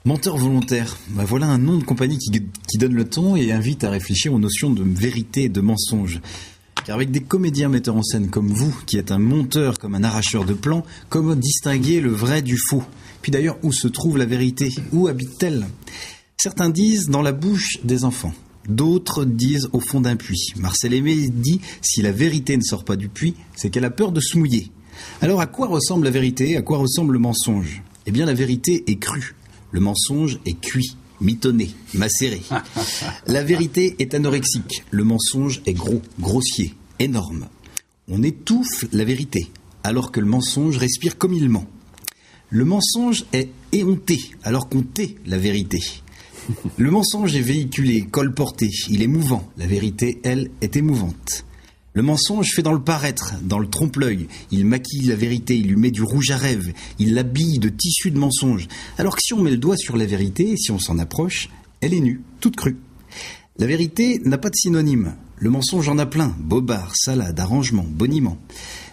Menteur volontaire, voilà un nom de compagnie qui donne le ton et invite à réfléchir aux notions de vérité et de mensonge. Car avec des comédiens metteurs en scène comme vous, qui êtes un monteur comme un arracheur de plans, comment distinguer le vrai du faux? Puis d'ailleurs, où se trouve la vérité? Où habite-t-elle? Certains disent dans la bouche des enfants. D'autres disent au fond d'un puits. Marcel Aimé dit « Si la vérité ne sort pas du puits, c'est qu'elle a peur de se mouiller ». Alors à quoi ressemble la vérité? À quoi ressemble le mensonge? Eh bien la vérité est crue. Le mensonge est cuit, mitonné, macéré. La vérité est anorexique. Le mensonge est gros, grossier, énorme. On étouffe la vérité, alors que le mensonge respire comme il ment. Le mensonge est éhonté, alors qu'on tait la vérité. Le mensonge est véhiculé, colporté, il est mouvant. La vérité, elle, est émouvante. Le mensonge fait dans le paraître, dans le trompe-l'œil. Il maquille la vérité, il lui met du rouge à rêve, il l'habille de tissu de mensonge. Alors que si on met le doigt sur la vérité, si on s'en approche, elle est nue, toute crue. La vérité n'a pas de synonyme. Le mensonge en a plein, bobard, salade, arrangement, boniment.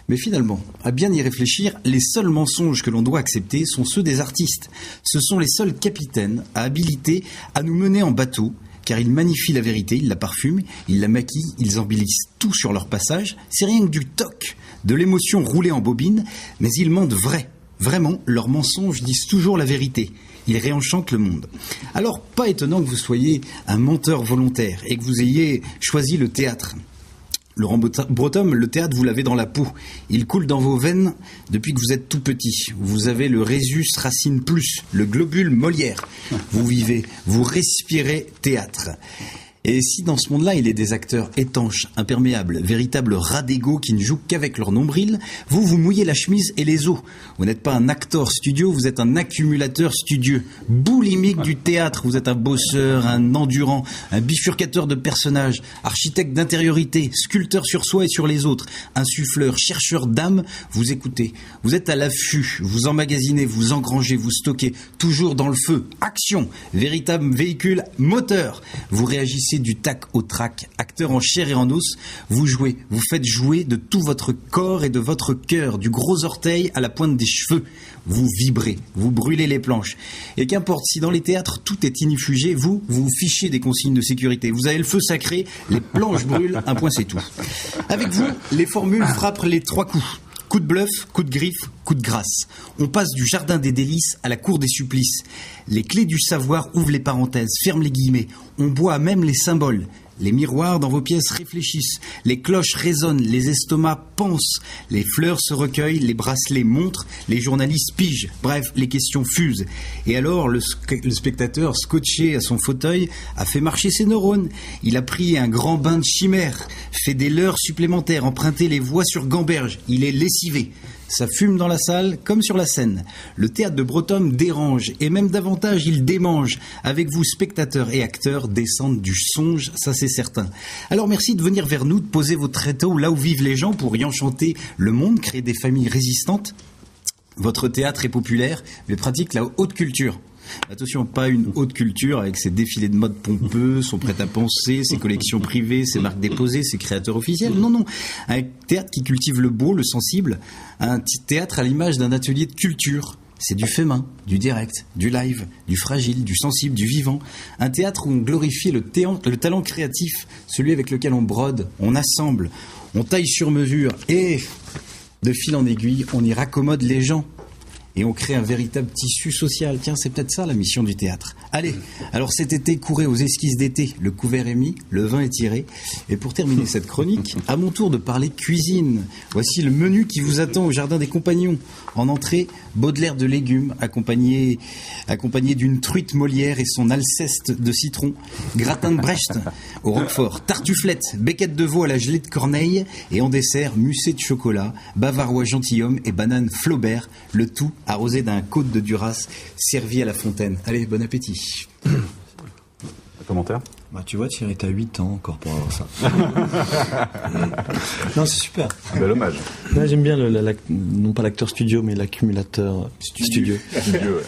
Mais finalement, à bien y réfléchir, les seuls mensonges que l'on doit accepter sont ceux des artistes. Ce sont les seuls capitaines habilités à nous mener en bateau, car ils magnifient la vérité, ils la parfument, ils la maquillent, ils embellissent tout sur leur passage. C'est rien que du toc, de l'émotion roulée en bobine, mais ils mentent vrai. Vraiment, leurs mensonges disent toujours la vérité. Ils réenchantent le monde. Alors, pas étonnant que vous soyez un menteur volontaire et que vous ayez choisi le théâtre. Laurent Brothomme, le théâtre, vous l'avez dans la peau. Il coule dans vos veines depuis que vous êtes tout petit. Vous avez le Rhésus racine plus, le globule Molière. Vous vivez, vous respirez théâtre. Et si dans ce monde-là, il est des acteurs étanches, imperméables, véritables rats d'égo qui ne jouent qu'avec leur nombril, vous mouillez la chemise et les os. Vous n'êtes pas un acteur studio, vous êtes un accumulateur studieux. Boulimique du théâtre, vous êtes un bosseur, un endurant, un bifurcateur de personnages, architecte d'intériorité, sculpteur sur soi et sur les autres, insuffleur, chercheur d'âme, vous écoutez. Vous êtes à l'affût, vous emmagasinez, vous engrangez, vous stockez, toujours dans le feu. Action, véritable véhicule moteur. Vous réagissez du tac au trac, acteur en chair et en os, vous jouez, vous faites jouer de tout votre corps et de votre cœur, du gros orteil à la pointe des cheveux. Vous vibrez, vous brûlez les planches. Et qu'importe, si dans les théâtres tout est inifugé, vous fichez des consignes de sécurité. Vous avez le feu sacré, les planches brûlent, un point c'est tout. Avec vous, les formules frappent les 3 coups. Coup de bluff, coup de griffe, coup de grâce. On passe du jardin des délices à la cour des supplices. Les clés du savoir ouvrent les parenthèses, ferment les guillemets. On boit même les symboles. Les miroirs dans vos pièces réfléchissent. Les cloches résonnent, les estomacs pensent. Les fleurs se recueillent, les bracelets montrent, les journalistes pigent. Bref, les questions fusent. Et alors, le spectateur, scotché à son fauteuil, a fait marcher ses neurones. Il a pris un grand bain de chimères, fait des leurres supplémentaires, emprunté les voies sur gamberge. Il est lessivé. Ça fume dans la salle comme sur la scène. Le théâtre de Brothomme dérange, et même davantage, il démange. Avec vous, spectateurs et acteurs, descendent du songe, ça c'est certain. Alors merci de venir vers nous, de poser vos tréteaux là où vivent les gens pour y enchanter le monde, créer des familles résistantes. Votre théâtre est populaire, mais pratique la haute culture. Attention, pas une haute culture avec ses défilés de mode pompeux, son prêt-à-penser, ses collections privées, ses marques déposées, ses créateurs officiels. Non, non. Un théâtre qui cultive le beau, le sensible. Un théâtre à l'image d'un atelier de culture. C'est du fait main, du direct, du live, du fragile, du sensible, du vivant. Un théâtre où on glorifie le talent créatif, celui avec lequel on brode, on assemble, on taille sur mesure et, de fil en aiguille, on y raccommode les gens. Et on crée un véritable tissu social. Tiens, c'est peut-être ça la mission du théâtre. Allez, alors cet été, courez aux esquisses d'été. Le couvert est mis, le vin est tiré. Et pour terminer cette chronique, à mon tour de parler cuisine. Voici le menu qui vous attend au Jardin des Compagnons. En entrée, Baudelaire de légumes, accompagné d'une truite Molière et son alceste de citron. Gratin de Brest au Roquefort. Tartuflette, becquette de veau à la gelée de Corneille. Et en dessert, musset de chocolat, bavarois gentilhomme et banane Flaubert. Le tout arrosé d'un côte de Duras servi à la fontaine. Allez, bon appétit. Un commentaire ? Bah, tu vois, Thierry, t'as 8 ans encore pour avoir ça. Non, c'est super. Un bel hommage. Ouais, j'aime bien, non pas l'acteur studio, mais l'accumulateur studio. Studio, ouais.